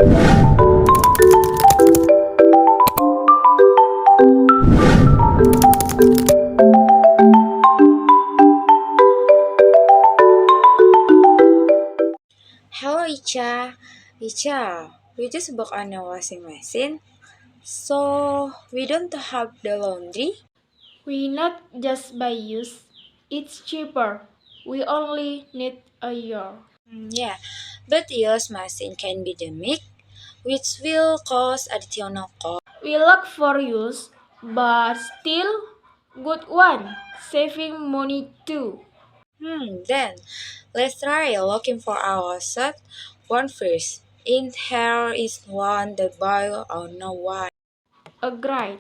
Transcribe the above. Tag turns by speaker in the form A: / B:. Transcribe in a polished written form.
A: Hello, Icha. Icha, we just bought a new washing machine, so we don't have the laundry.
B: We not just buy use, it's cheaper. We only need a year.
A: Yeah, but use machine can be the mic, which will cause additional cost.
B: We look for use, but still good one, saving money too.
A: Then let's try looking for our set one first. In here is one that boil or no why.
B: Agreed.